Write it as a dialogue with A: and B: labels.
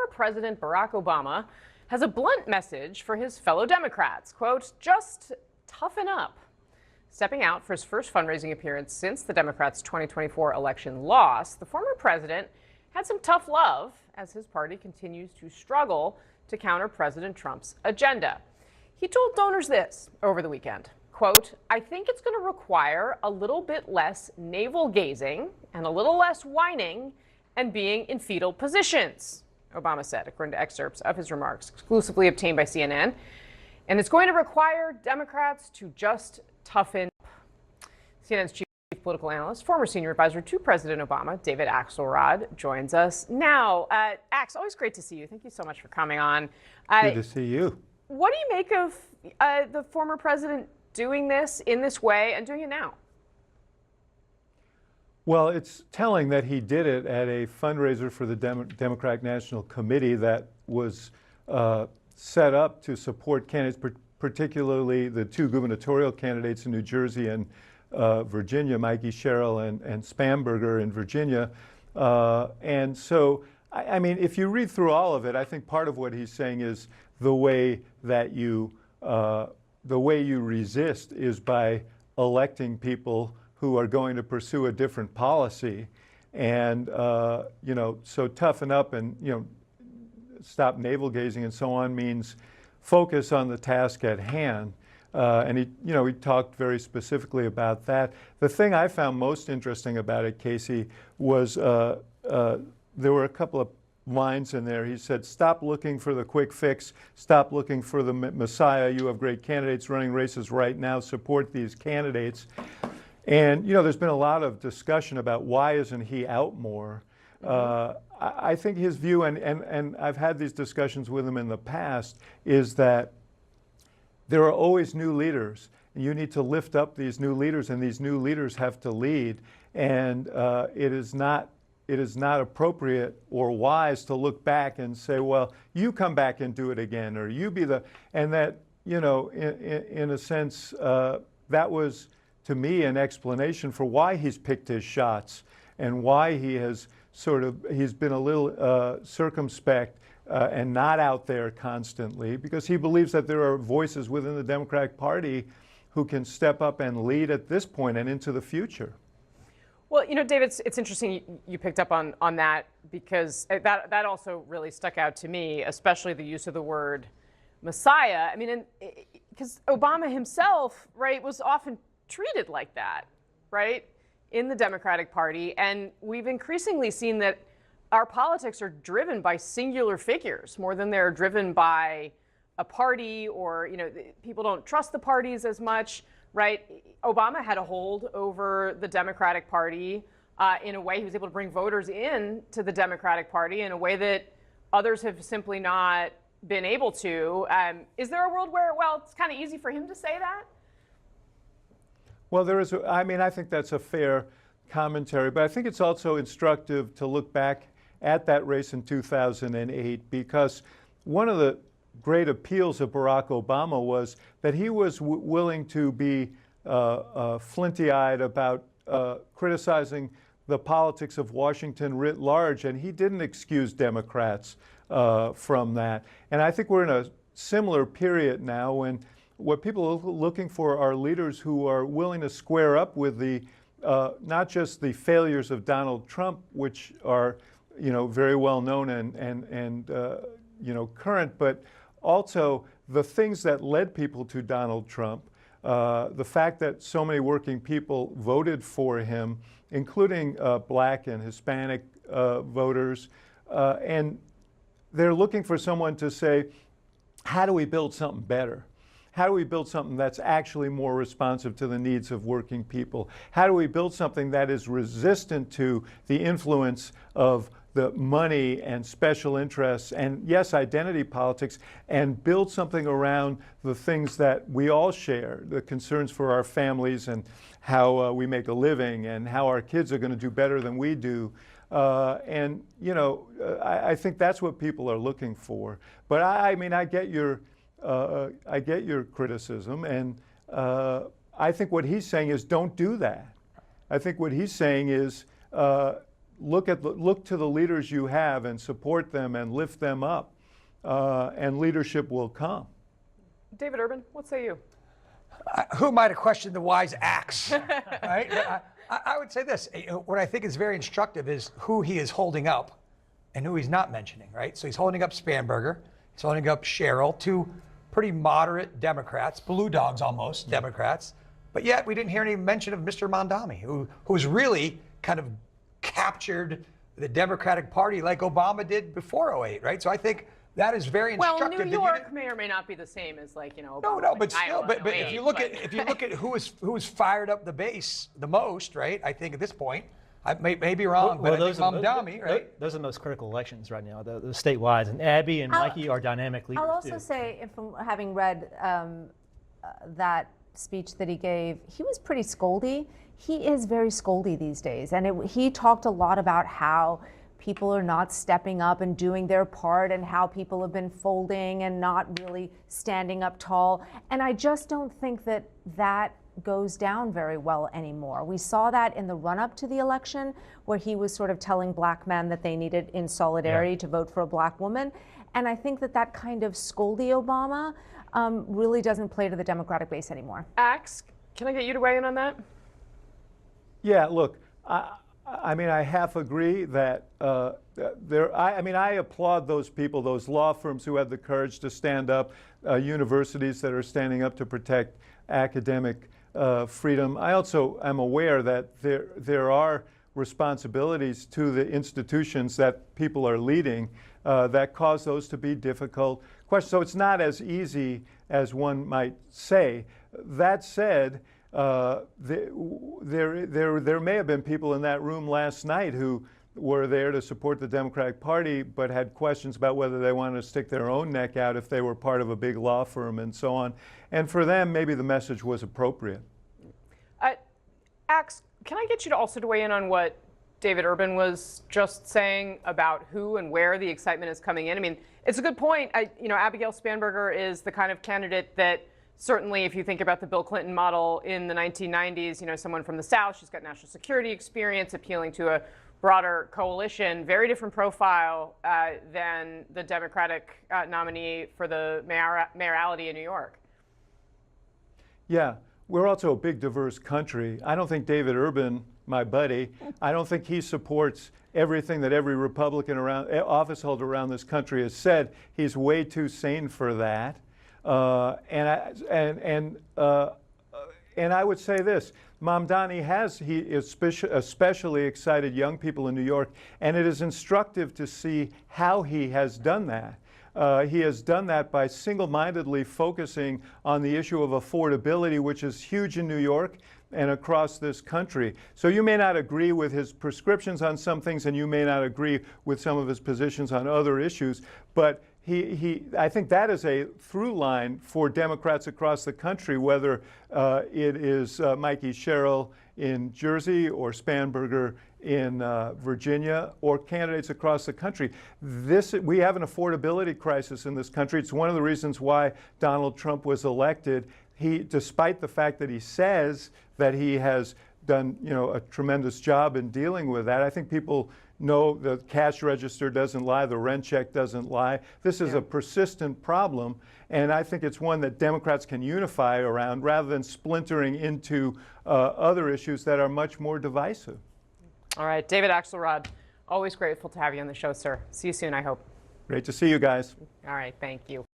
A: former President Barack Obama has a blunt message for his fellow Democrats. Quote, just toughen up. Stepping out for his first fundraising appearance since the Democrats' 2024 election loss, the former president had some tough love as his party continues to struggle to counter President Trump's agenda. He told donors this over the weekend. Quote, I think it's going to require a little bit less navel-gazing and a little less whining and being in fetal positions, Obama said, according to excerpts of his remarks exclusively obtained by CNN. And it's going to require Democrats to just toughen up. CNN's chief political analyst, former senior advisor to President Obama, David Axelrod, joins us now. Ax, always great to see you. Thank you so much for coming on.
B: Good to see you.
A: What do you make of the former president doing this in this way and doing it now?
B: Well, it's telling that he did it at a fundraiser for the Democratic National Committee that was set up to support candidates, particularly the two gubernatorial candidates in New Jersey and Virginia, Mikey Sherrill and Spamberger in Virginia. And so, I mean, if you read through all of it, I think part of what he's saying is the way you resist is by electing people who are going to pursue a different policy. And, so toughen up and, stop navel gazing and so on means focus on the task at hand. And he talked very specifically about that. The thing I found most interesting about it, Casey, was there were a couple of lines in there. He said, stop looking for the quick fix, stop looking for the messiah. You have great candidates running races right now, support these candidates. And, there's been a lot of discussion about why isn't he out more. I think his view, and I've had these discussions with him in the past, is that there are always new leaders. You need to lift up these new leaders, and these new leaders have to lead. And it is not appropriate or wise to look back and say, well, you come back and do it again, or you be the, and that, in a sense, that was, to me, an explanation for why he's picked his shots and why he has he's been a little circumspect and not out there constantly, because he believes that there are voices within the Democratic Party who can step up and lead at this point and into the future.
A: Well, David, it's interesting you picked up on that, because that also really stuck out to me, especially the use of the word messiah. I mean, because Obama himself, right, was often treated like that, right, in the Democratic Party. And we've increasingly seen that our politics are driven by singular figures more than they're driven by a party, or, people don't trust the parties as much, right? Obama had a hold over the Democratic Party in a way. He was able to bring voters in to the Democratic Party in a way that others have simply not been able to. Is there a world where, well, it's kind of easy for him to say that?
B: Well, I think that's a fair commentary, but I think it's also instructive to look back at that race in 2008, because one of the great appeals of Barack Obama was that he was willing to be flinty-eyed about criticizing the politics of Washington writ large, and he didn't excuse Democrats from that. And I think we're in a similar period now when what people are looking for are leaders who are willing to square up with the not just the failures of Donald Trump, which are very well known and current, but also the things that led people to Donald Trump. The fact that so many working people voted for him, including Black and Hispanic voters, and they're looking for someone to say, how do we build something better? How do we build something that's actually more responsive to the needs of working people? How do we build something that is resistant to the influence of the money and special interests and, yes, identity politics, and build something around the things that we all share, the concerns for our families and how we make a living and how our kids are going to do better than we do. I think that's what people are looking for. But I get your criticism, and I think what he's saying is don't do that. I think what he's saying is look to the leaders you have and support them and lift them up, and leadership will come.
A: David Urban, what say you?
C: Who am I to question the wise axe, right? I would say this. What I think is very instructive is who he is holding up and who he's not mentioning, right? So he's holding up Spanberger. He's holding up Sherrill, two pretty moderate Democrats, blue dogs almost, Democrats. But yet we didn't hear any mention of Mr. Mamdani, who's really kind of captured the Democratic Party like Obama did before '08, right? So I think that is very instructive.
A: Well, New York may or may not be the same as Obama.
C: No, but still,
A: Iowa,
C: but if you look at who's fired up the base the most, right? I think at this point, I may be wrong, but I think Mamdani, right?
D: Those are the most critical elections right now, the statewide. And Abby and Mikey are dynamic leaders.
E: I'll also say, from having read that speech that he gave, he was pretty scoldy. He is very scoldy these days, and he talked a lot about how people are not stepping up and doing their part, and how people have been folding and not really standing up tall. And I just don't think that that goes down very well anymore. We saw that in the run-up to the election, where he was sort of telling black men that they needed, in solidarity, to vote for a black woman. And I think that that kind of scoldy Obama really doesn't play to the Democratic base anymore.
A: Axe, can I get you to weigh in on that?
B: Yeah, look, I mean, I half agree that I applaud those people, those law firms who have the courage to stand up, universities that are standing up to protect academic freedom. I also am aware that there are responsibilities to the institutions that people are leading that cause those to be difficult questions. So it's not as easy as one might say. That said, there may have been people in that room last night who were there to support the Democratic Party but had questions about whether they wanted to stick their own neck out if they were part of a big law firm and so on. And for them, maybe the message was appropriate.
A: Axe, can I get you to also to weigh in on what David Urban was just saying about who and where the excitement is coming in? I mean, it's a good point. Abigail Spanberger is the kind of candidate that certainly, if you think about the Bill Clinton model in the 1990s, someone from the South, she's got national security experience, appealing to a broader coalition, very different profile than the Democratic nominee for the mayoralty in New York.
B: Yeah, we're also a big, diverse country. I don't think David Urban, my buddy, I don't think he supports everything that every Republican office holder around this country has said. He's way too sane for that. And I would say this: Mamdani especially excited young people in New York, and it is instructive to see how he has done that. He has done that by single-mindedly focusing on the issue of affordability, which is huge in New York and across this country. So you may not agree with his prescriptions on some things, and you may not agree with some of his positions on other issues, but I think that is a through line for Democrats across the country, whether it is Mikey Sherrill in Jersey or Spanberger in Virginia, or candidates across the country. We have an affordability crisis in this country. It's one of the reasons why Donald Trump was elected. Despite the fact that he says that he has done a tremendous job in dealing with that, I think people know the cash register doesn't lie, the rent check doesn't lie. This is a persistent problem, and I think it's one that Democrats can unify around rather than splintering into other issues that are much more divisive.
A: All right, David Axelrod, always grateful to have you on the show, sir. See you soon, I hope.
B: Great to see you guys.
A: All right, thank you.